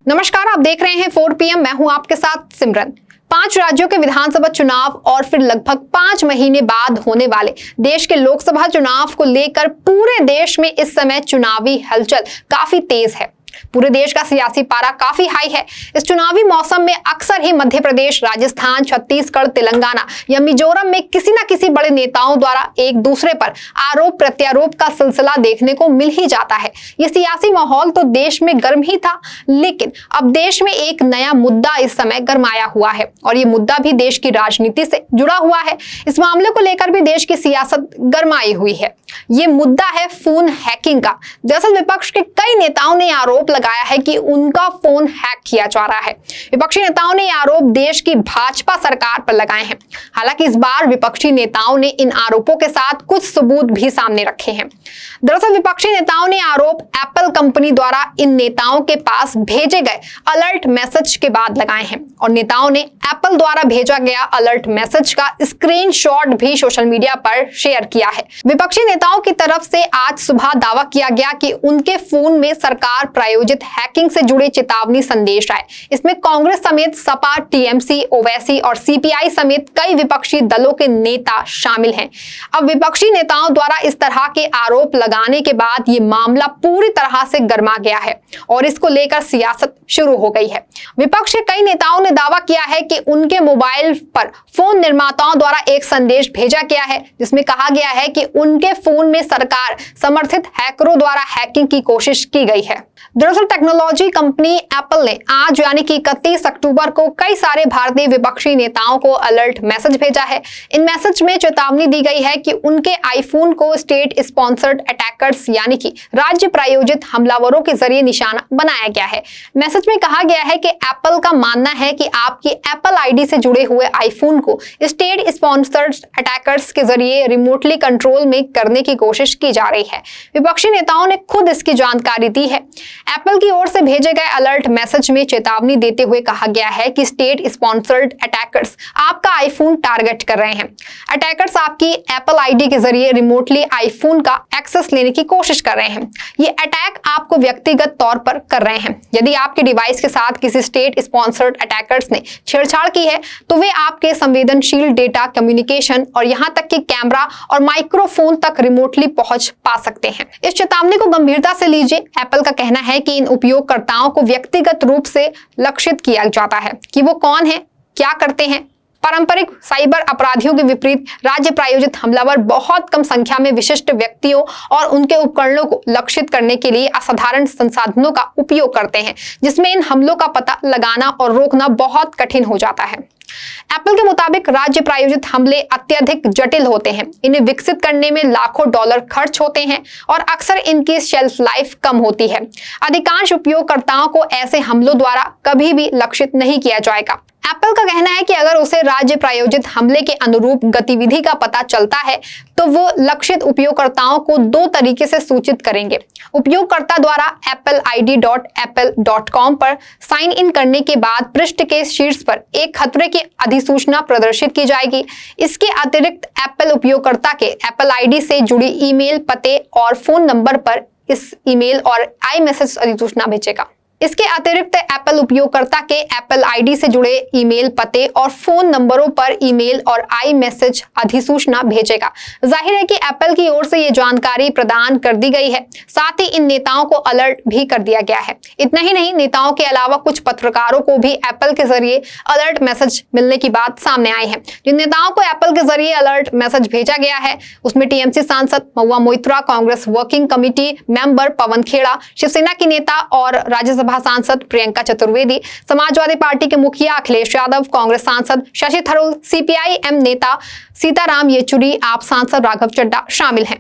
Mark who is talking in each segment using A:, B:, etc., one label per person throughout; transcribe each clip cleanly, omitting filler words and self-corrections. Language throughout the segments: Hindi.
A: नमस्कार, आप देख रहे हैं 4 PM। मैं हूं आपके साथ सिमरन। 5 राज्यों के विधानसभा चुनाव और फिर लगभग 5 महीने बाद होने वाले देश के लोकसभा चुनाव को लेकर पूरे देश में इस समय चुनावी हलचल काफी तेज है। पूरे देश का सियासी पारा काफी हाई है। इस चुनावी मौसम में अक्सर ही मध्य प्रदेश, राजस्थान, छत्तीसगढ़, तेलंगाना या मिजोरम में किसी न किसी बड़े नेताओं द्वारा एक दूसरे पर आरोप प्रत्यारोप का सिलसिला देखने को मिल ही जाता है। ये सियासी माहौल तो देश में गर्म ही था, लेकिन अब देश में एक नया मुद्दा इस समय गरमाया हुआ है और ये मुद्दा भी देश की राजनीति से जुड़ा हुआ है। इस मामले को लेकर भी देश की सियासत गरमाई हुई है। ये मुद्दा है फोन हैकिंग का। दरअसल विपक्ष के कई नेताओं ने आरोप लगाया है कि उनका फोन हैक किया जा रहा है। विपक्षी नेताओं ने आरोप देश की भाजपा सरकार पर लगाए हैं। हालांकि इस बार विपक्षी नेताओं ने इन आरोपों के साथ कुछ सबूत भी सामने रखे हैं। दरअसल विपक्षी नेताओं ने आरोप एप्पल कंपनी द्वारा इन नेताओं के पास भेजे गए अलर्ट मैसेज के बाद लगाए हैं और नेताओं ने एप्पल द्वारा भेजा गया अलर्ट मैसेज का स्क्रीनशॉट भी सोशल मीडिया पर शेयर किया है। विपक्षी नेताओं की तरफ से आज सुबह दावा किया गया कि उनके फोन में सरकार प्रायोजित हैकिंग से जुड़े चेतावनी संदेश आए। इसमें कांग्रेस समेत सपा, टीएमसी, ओवैसी और सीपीआई समेत कई विपक्षी दलों के नेता शामिल हैं। अब विपक्षी नेताओं द्वारा इस तरह के आरोप लगाने के बाद ये मामला पूरी तरह से गर्मा गया है और इसको लेकर सियासत शुरू हो गई है। विपक्ष के कई नेताओं ने दावा किया है कि उनके मोबाइल पर फोन निर्माताओं द्वारा एक संदेश भेजा गया है जिसमें कहा गया है कि उनके फोन में सरकार समर्थित हैकरों द्वारा हैकिंग की कोशिश की गई है। दरअसल टेक्नोलॉजी कंपनी एप्पल ने आज यानी कि 31 अक्टूबर को कई सारे भारतीय विपक्षी नेताओं को अलर्ट मैसेज भेजा है। इन मैसेज में चेतावनी दी गई है कि उनके आईफोन को स्टेट स्पॉन्सर्ड अटैकर्स यानी कि राज्य प्रायोजित हमलावरों के जरिए निशाना बनाया गया है। मैसेज में कहा गया है कि एप्पल का मानना है कि आपकी एप्पल आईडी से जुड़े हुए आईफोन को स्टेट स्पॉन्सर्ड अटैकर्स के जरिए रिमोटली कंट्रोल में करने की कोशिश की जा रही है। विपक्षी नेताओं ने खुद इसकी जानकारी दी है। एप्पल की ओर से भेजे गए अलर्ट मैसेज में चेतावनी देते हुए कहा गया है कि स्टेट स्पॉन्सर्ड अटैकर्स आपका आईफोन टारगेट कर रहे हैं। अटैकर्स आपकी एप्पल आईडी के जरिए रिमोटली आईफोन का एक्सेस लेने की कोशिश कर रहे हैं। ये अटैक आपको व्यक्तिगत तौर पर कर रहे हैं। यदि आपके डिवाइस के साथ किसी स्टेट स्पॉन्सर्ड अटैकर्स ने छेड़छाड़ की है तो वे आपके संवेदनशील डेटा, कम्युनिकेशन और यहां तक कि कैमरा और माइक्रोफोन तक रिमोटली पहुंच पा सकते हैं। इस चेतावनी को गंभीरता से लीजिए। एप्पल का कहना है कि इन उपयोगकर्ताओं को व्यक्तिगत रूप से लक्षित किया जाता है कि वो कौन है, क्या करते हैं। पारंपरिक साइबर अपराधियों के विपरीत राज्य प्रायोजित हमलावर बहुत कम संख्या में विशिष्ट व्यक्तियों और उनके उपकरणों को लक्षित करने के लिए असाधारण संसाधनों का उपयोग करते हैं, जिसमें इन हमलों का पता लगाना और रोकना बहुत कठिन हो जाता है। एप्पल के मुताबिक राज्य प्रायोजित हमले अत्यधिक जटिल होते हैं। इन्हें विकसित करने में लाखों डॉलर खर्च होते हैं और अक्सर इनकी शेल्फ लाइफ कम होती है। अधिकांश उपयोगकर्ताओं को ऐसे हमलों द्वारा कभी भी लक्षित नहीं किया जाएगा। एप्पल का कहना है कि अगर उसे राज्य प्रायोजित हमले के अनुरूप गतिविधि का पता चलता है तो वो लक्षित उपयोगकर्ताओं को 2 तरीके से सूचित करेंगे। उपयोगकर्ता द्वारा appleid.apple.com पर साइन इन करने के बाद पृष्ठ के शीर्ष पर एक खतरे की अधिसूचना प्रदर्शित की जाएगी। इसके अतिरिक्त एप्पल उपयोगकर्ता के एप्पल आईडी से जुड़ी ईमेल पते और फोन नंबर पर इस ईमेल और आई मैसेज अधिसूचना भेजेगा। इसके अतिरिक्त एप्पल उपयोगकर्ता के एप्पल आईडी से जुड़े ईमेल पते और फोन नंबरों पर ईमेल और आई मैसेज अधिसूचना भेजेगा। जाहिर है कि एप्पल की ओर से ये जानकारी प्रदान कर दी गई है। साथ ही इन नेताओं को अलर्ट भी कर दिया गया है। इतना ही नहीं, नेताओं के अलावा कुछ पत्रकारों को भी एप्पल के जरिए अलर्ट मैसेज मिलने की बात सामने आई है। जिन नेताओं को एप्पल के जरिए अलर्ट मैसेज भेजा गया है उसमें टीएमसी सांसद Mahua Moitra, Congress working committee member Pawan Khera, Shiv Sena की नेता और राज्यसभा सांसद प्रियंका चतुर्वेदी, समाजवादी पार्टी के मुखिया अखिलेश यादव, कांग्रेस सांसद शशि थरूर, सीपीआई-एम नेता सीताराम येचुरी, आप सांसद राघव चड्ढा शामिल हैं।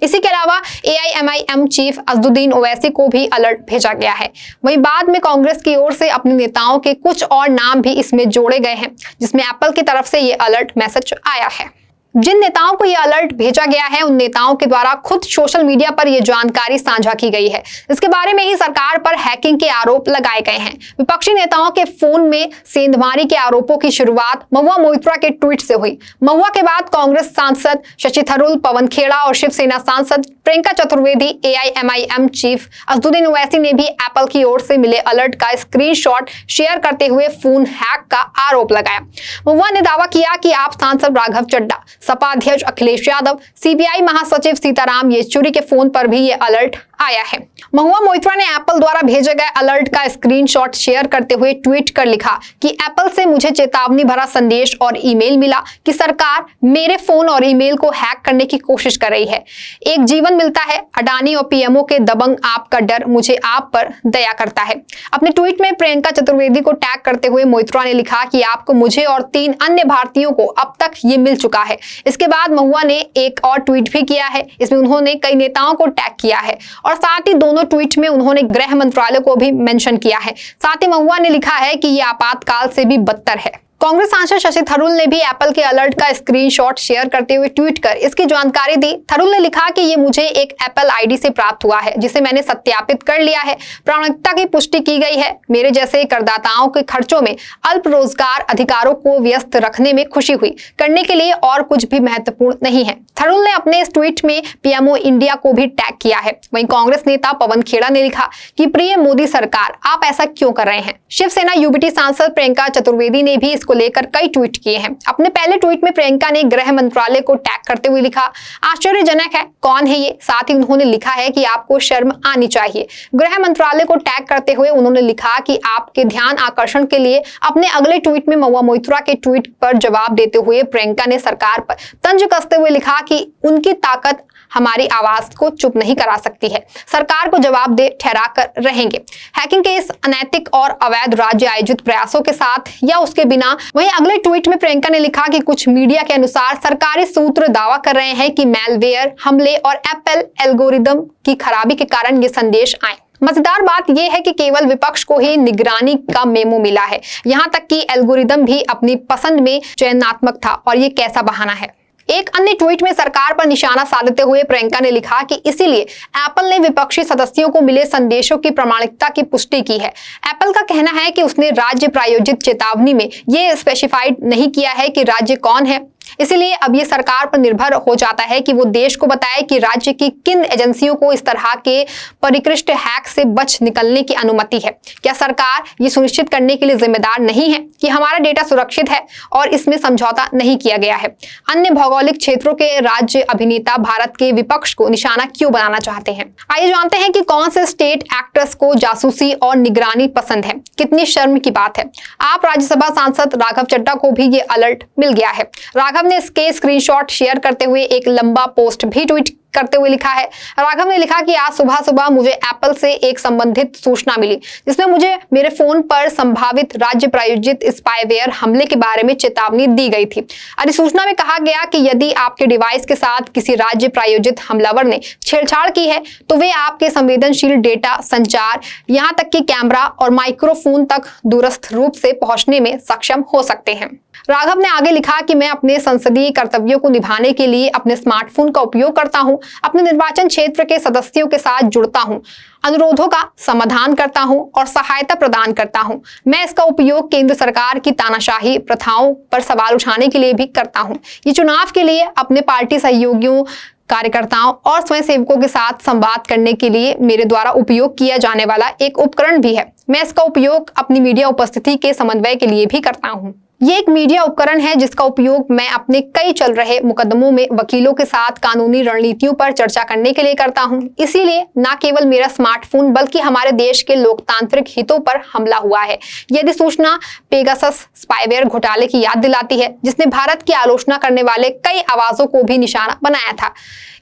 A: इसी के अलावा एआईएमआईएम चीफ असदुद्दीन ओवैसी को भी अलर्ट भेजा गया है। वहीं बाद में कांग्रेस की ओर से अपने नेताओं के कुछ और नाम भी इसमें जोड़े गए हैं, जिसमें एप्पल की तरफ से ये अलर्ट मैसेज आया है। जिन नेताओं को यह अलर्ट भेजा गया है उन नेताओं के द्वारा खुद सोशल मीडिया पर यह जानकारी साझा की गई है। इसके बारे में ही सरकार पर हैकिंग के आरोप लगाए गए हैं। विपक्षी नेताओं के फोन में सेंधमारी के आरोपों की शुरुआत महुआ मोइत्रा के ट्वीट से हुई। महुआ के बाद कांग्रेस सांसद शशि थरूर, पवन खेड़ा और शिवसेना सांसद प्रियंका चतुर्वेदी, AIMIM चीफ असदुद्दीन ओवैसी ने भी एप्पल की ओर से मिले अलर्ट का स्क्रीनशॉट शेयर करते हुए फोन हैक का आरोप लगाया। महुआ ने दावा किया कि आप सांसद राघव चड्ढा, सपा अध्यक्ष अखिलेश यादव, CBI महासचिव सीताराम येचुरी के फोन पर भी ये अलर्ट आया है। महुआ मोइत्रा ने एप्पल द्वारा भेजे गए अलर्ट का स्क्रीनशॉट शेयर करते हुए ट्वीट कर लिखा कि एप्पल से मुझे चेतावनी भरा संदेश और ईमेल मिला कि सरकार मेरे फोन और ईमेल को हैक करने की कोशिश कर रही है। एक जीवन मिलता है। अडानी और PMO के दबंग आपका डर मुझे आप पर दया करता है। अपने ट्वीट में प्रियंका चतुर्वेदी को टैग करते हुए मोइत्रा ने लिखा कि आपको, मुझे और 3 अन्य भारतीयों को अब तक ये मिल चुका है। इसके बाद महुआ ने एक और ट्वीट भी किया है। इसमें उन्होंने कई नेताओं को टैग किया है और साथ ही दोनों ट्वीट में उन्होंने गृह मंत्रालय को भी मेंशन किया है। साथ ही महुआ ने लिखा है कि यह आपातकाल से भी बदतर है। कांग्रेस सांसद शशि थरूर ने भी एप्पल के अलर्ट का स्क्रीनशॉट शेयर करते हुए ट्वीट कर इसकी जानकारी दी। थरूर ने लिखा कि ये मुझे एक एप्पल आईडी से प्राप्त हुआ है जिसे मैंने सत्यापित कर लिया है। प्रामाणिकता की पुष्टि की गई है। मेरे जैसे करदाताओं के खर्चों में अल्प रोजगार अधिकारों को व्यस्त रखने में खुशी हुई। करने के लिए और कुछ भी महत्वपूर्ण नहीं है। थरूर ने अपने इस ट्वीट में PMO इंडिया को भी टैग किया है। वहीं कांग्रेस नेता पवन खेड़ा ने लिखा कि प्रिय मोदी सरकार, आप ऐसा क्यों कर रहे हैं। शिवसेना UBT सांसद प्रियंका चतुर्वेदी ने भी को लेकर कई ट्वीट किए हैं। अपने पहले ट्वीट में प्रियंका ने गृह मंत्रालय को टैग करते हुए लिखा, आश्चर्यजनक है, कौन है ये। साथ ही उन्होंने लिखा है कि आपको शर्म आनी चाहिए। गृह मंत्रालय को टैग करते हुए उन्होंने लिखा कि आपके ध्यान आकर्षण के लिए अपने अगले ट्वीट में महुआ मोइत्रा के ट्वीट पर जवाब देते हुए प्रियंका ने सरकार पर तंज कसते हुए लिखा कि उनकी ताकत हमारी आवाज को चुप नहीं करा सकती है। सरकार को जवाब दे ठहरा कर रहेंगे। हैकिंग के इस अनैतिक और अवैध राज्य आयोजित प्रयासों के साथ या उसके बिना। वहीं अगले ट्वीट में प्रियंका ने लिखा कि कुछ मीडिया के अनुसार सरकारी सूत्र दावा कर रहे हैं कि मैलवेयर हमले और एप्पल एल्गोरिदम की खराबी के कारण ये संदेश आए। मजेदार बात यह है कि केवल विपक्ष को ही निगरानी का मेमो मिला है। यहां तक कि एल्गोरिदम भी अपनी पसंद में चयनात्मक था और ये कैसा बहाना है। एक अन्य ट्वीट में सरकार पर निशाना साधते हुए प्रियंका ने लिखा कि इसीलिए एप्पल ने विपक्षी सदस्यों को मिले संदेशों की प्रामाणिकता की पुष्टि की है। एप्पल का कहना है कि उसने राज्य प्रायोजित चेतावनी में यह स्पेसिफाइड नहीं किया है कि राज्य कौन है। इसीलिए अब ये सरकार पर निर्भर हो जाता है कि वो देश को बताए कि राज्य की किन एजेंसियों को इस तरह के परिष्कृत हैक से बच निकलने की अनुमति है। क्या सरकार ये सुनिश्चित करने के लिए जिम्मेदार नहीं है कि हमारा डेटा सुरक्षित है और इसमें समझौता नहीं किया गया है। अन्य भौगोलिक क्षेत्रों के राज्य अभिनेता भारत के विपक्ष को निशाना क्यों बनाना चाहते हैं। आइए जानते हैं कि कौन से स्टेट एक्टर्स को जासूसी और निगरानी पसंद है। कितनी शर्म की बात है। आप राज्यसभा सांसद राघव चड्ढा को भी ये अलर्ट मिल गया है। राघव ने इसके स्क्रीनशॉट शेयर करते हुए एक लंबा पोस्ट भी ट्वीट करते हुए लिखा है। राघव ने लिखा कि आज सुबह सुबह मुझे एप्पल से एक संबंधित सूचना मिली जिसमें मुझे मेरे फोन पर संभावित राज्य प्रायोजित स्पाईवेयर हमले के बारे में चेतावनी दी गई थी। अधिसूचना में कहा गया कि यदि आपके डिवाइस के साथ किसी राज्य प्रायोजित हमलावर ने छेड़छाड़ की है तो वे आपके संवेदनशील डेटा, संचार, यहाँ तक कि कैमरा और माइक्रोफोन तक दूरस्थ रूप से पहुंचने में सक्षम हो सकते हैं। राघव ने आगे लिखा कि मैं अपने संसदीय कर्तव्यों को निभाने के लिए अपने स्मार्टफोन का उपयोग करता हूं, अपने निर्वाचन क्षेत्र के सदस्यों के साथ जुड़ता हूं, अनुरोधों का समाधान करता हूं और सहायता प्रदान करता हूं। मैं इसका उपयोग केंद्र सरकार की तानाशाही प्रथाओं पर सवाल उठाने के लिए भी करता हूं। ये चुनाव के लिए अपने पार्टी सहयोगियों, कार्यकर्ताओं और स्वयंसेवकों के साथ संवाद करने के लिए मेरे द्वारा उपयोग किया जाने वाला एक उपकरण भी है। मैं इसका उपयोग अपनी मीडिया उपस्थिति के समन्वय के लिए भी करता हूं। ये एक मीडिया उपकरण है जिसका उपयोग मैं अपने कई चल रहे मुकदमों में वकीलों के साथ कानूनी रणनीतियों पर चर्चा करने के लिए करता हूं। इसीलिए न केवल मेरा स्मार्टफोन बल्कि हमारे देश के लोकतांत्रिक हितों पर हमला हुआ है। यह अधिसूचना पेगासस स्पाईवेयर घोटाले की याद दिलाती है जिसने भारत की आलोचना करने वाले कई आवाजों को भी निशाना बनाया था।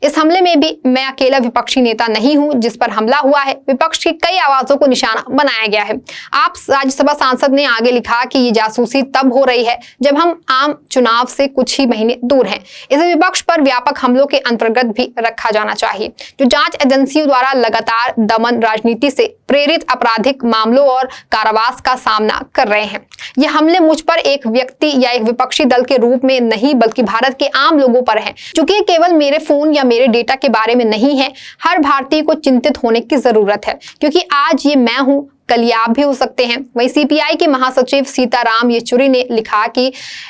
A: इस हमले में भी मैं अकेला विपक्षी नेता नहीं हूं जिस पर हमला हुआ है। विपक्ष की कई आवाजों को निशाना बनाया गया है। आप राज्यसभा सांसद ने आगे लिखा कि ये जासूसी तब हो रही है जब हम आम चुनाव से कुछ ही महीने दूर हैं। इसे विपक्ष पर व्यापक हमलों के अंतर्गत भी रखा जाना चाहिए जो जांच एजेंसियों द्वारा लगातार दमन राजनीति से प्रेरित आपराधिक मामलों और कारावास का सामना कर रहे हैं। ये हमले मुझ पर एक व्यक्ति या एक विपक्षी दल के रूप में नहीं बल्कि भारत के आम लोगों पर हैं। क्योंकि ये केवल मेरे फोन या मेरे डेटा के बारे में नहीं है, हर भारतीय को चिंतित होने की जरूरत है, क्योंकि आज ये मैं हूं, कल ये आप भी हो सकते हैं। वहीं सीपीआई के महासचिव सीताराम येचुरी ने लिखा कि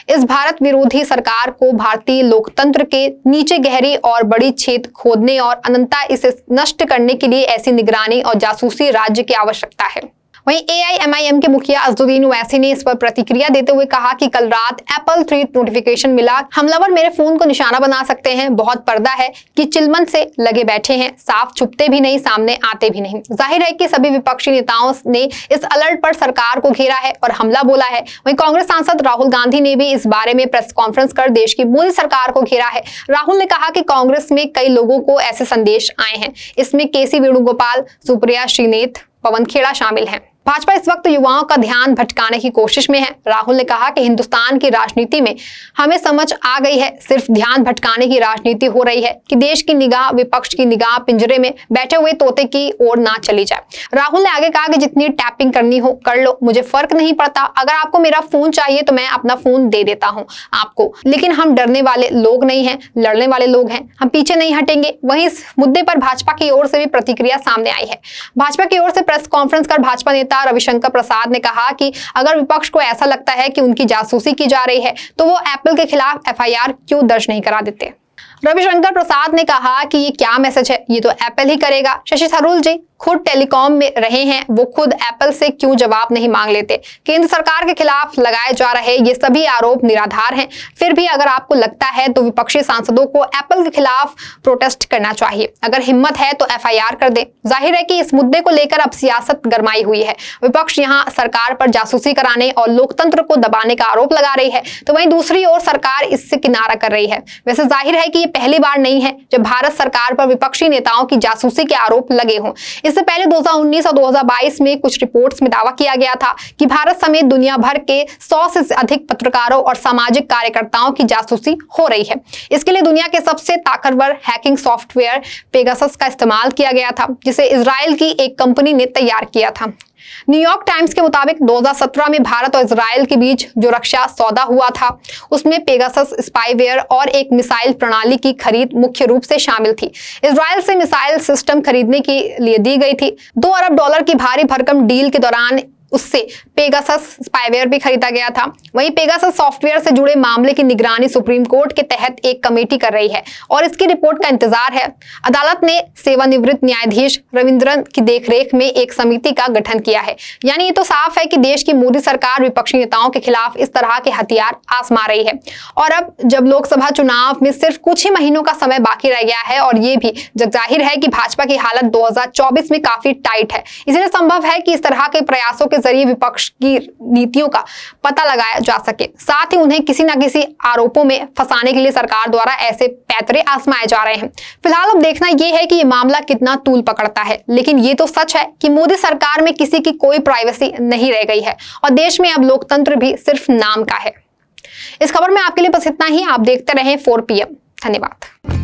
A: इस भारत विरोधी सरकार को भारतीय लोकतंत्र के नीचे गहरी और बड़ी छेद खोदने और अनंतता इसे नष्ट करने के लिए ऐसी निगरानी और जासूसी राज्य की आवश्यकता है। वहीं AIMIM के मुखिया असदुद्दीन ओवैसी ने इस पर प्रतिक्रिया देते हुए कहा कि कल रात एप्पल 3 नोटिफिकेशन मिला। हमलावर मेरे फोन को निशाना बना सकते हैं। बहुत पर्दा है कि चिलमन से लगे बैठे हैं, साफ छुपते भी नहीं, सामने आते भी नहीं। जाहिर है कि सभी विपक्षी नेताओं ने इस अलर्ट पर सरकार को घेरा है और हमला बोला है। वहीं कांग्रेस सांसद राहुल गांधी ने भी इस बारे में प्रेस कॉन्फ्रेंस कर देश की मोदी सरकार को घेरा है। राहुल ने कहा कि कांग्रेस में कई लोगों को ऐसे संदेश आए हैं। इसमें KC वेणुगोपाल, सुप्रिया श्रीनेत, पवन खेड़ा शामिल हैं। भाजपा इस वक्त युवाओं का ध्यान भटकाने की कोशिश में है। राहुल ने कहा कि हिंदुस्तान की राजनीति में हमें समझ आ गई है, सिर्फ ध्यान भटकाने की राजनीति हो रही है कि देश की निगाह, विपक्ष की निगाह पिंजरे में बैठे हुए तोते की ओर ना चली जाए। राहुल ने आगे कहा कि जितनी टैपिंग करनी हो कर लो, मुझे फर्क नहीं पड़ता। अगर आपको मेरा फोन चाहिए तो मैं अपना फोन दे देता हूं आपको, लेकिन हम डरने वाले लोग नहीं हैं, लड़ने वाले लोग हैं, हम पीछे नहीं हटेंगे। वहीं इस मुद्दे पर भाजपा की ओर से भी प्रतिक्रिया सामने आई है। भाजपा की ओर से प्रेस कॉन्फ्रेंस कर भाजपा नेता रविशंकर प्रसाद ने कहा कि अगर विपक्ष को ऐसा लगता है कि उनकी जासूसी की जा रही है तो वो एप्पल के खिलाफ FIR क्यों दर्ज नहीं करा देते। रविशंकर प्रसाद ने कहा कि ये क्या मैसेज है, ये तो एप्पल ही करेगा। शशि थरूर जी खुद टेलीकॉम में रहे हैं, वो खुद एप्पल से क्यों जवाब नहीं मांग लेते। केंद्र सरकार के खिलाफ लगाए जा रहे ये सभी आरोप निराधार हैं। फिर भी अगर आपको लगता है तो विपक्षी सांसदों को एप्पल के खिलाफ प्रोटेस्ट करना चाहिए। अगर हिम्मत है तो FIR कर दें। जाहिर है कि इस मुद्दे को लेकर अब सियासत गरमाई हुई है। विपक्ष यहाँ सरकार पर जासूसी कराने और लोकतंत्र को दबाने का आरोप लगा रही है, तो वहीं दूसरी ओर सरकार इससे किनारा कर रही है। वैसे जाहिर है कि ये पहली बार नहीं है जब भारत सरकार पर विपक्षी नेताओं की जासूसी के आरोप लगे हों। इससे पहले 2019 और 2022 में कुछ रिपोर्ट्स में दावा किया गया था कि भारत समेत दुनिया भर के 100 से अधिक पत्रकारों और सामाजिक कार्यकर्ताओं की जासूसी हो रही है। इसके लिए दुनिया के सबसे ताकतवर हैकिंग सॉफ्टवेयर पेगासस का इस्तेमाल किया गया था, जिसे इजराइल की एक कंपनी ने तैयार किया था। न्यूयॉर्क टाइम्स के मुताबिक 2017 में भारत और इजराइल के बीच जो रक्षा सौदा हुआ था उसमें पेगासस स्पाईवेयर और एक मिसाइल प्रणाली की खरीद मुख्य रूप से शामिल थी। इजराइल से मिसाइल सिस्टम खरीदने के लिए दी गई थी। $2 अरब की भारी भरकम डील के दौरान उससे पेगासस स्पाईवेयर भी खरीदा गया था। वहीं पेगासस सॉफ्टवेयर से जुड़े मामले की निगरानी सुप्रीम कोर्ट के तहत एक कमेटी कर रही है और इसकी रिपोर्ट का इंतजार है। अदालत ने सेवानिवृत्त न्यायाधीश रविंद्रन की देखरेख में एक समिति का गठन किया है। यानी ये तो साफ है कि देश की मोदी सरकार विपक्षी नेताओं के खिलाफ इस तरह के हथियार आजमा रही है। और अब जब लोकसभा चुनाव में सिर्फ कुछ ही महीनों का समय बाकी रह गया है और ये भी जग जाहिर है कि भाजपा की हालत 2024 में काफी टाइट है, इसलिए संभव है कि इस तरह के प्रयासों के जरिए विपक्ष की नीतियों का पता लगाया जा सके। साथ ही उन्हें किसी न किसी आरोपों में फंसाने के लिए सरकार द्वारा ऐसे पैतरे आजमाए जा रहे हैं। फिलहाल अब देखना यह है कि ये मामला कितना तूल पकड़ता है, लेकिन ये तो सच है कि मोदी सरकार में किसी की कोई प्राइवेसी नहीं रह गई है और देश में अब लोकतंत्र भी सिर्फ नाम का है। इस खबर में आपके लिए बस इतना ही। आप देखते रहें 4 PM। धन्यवाद।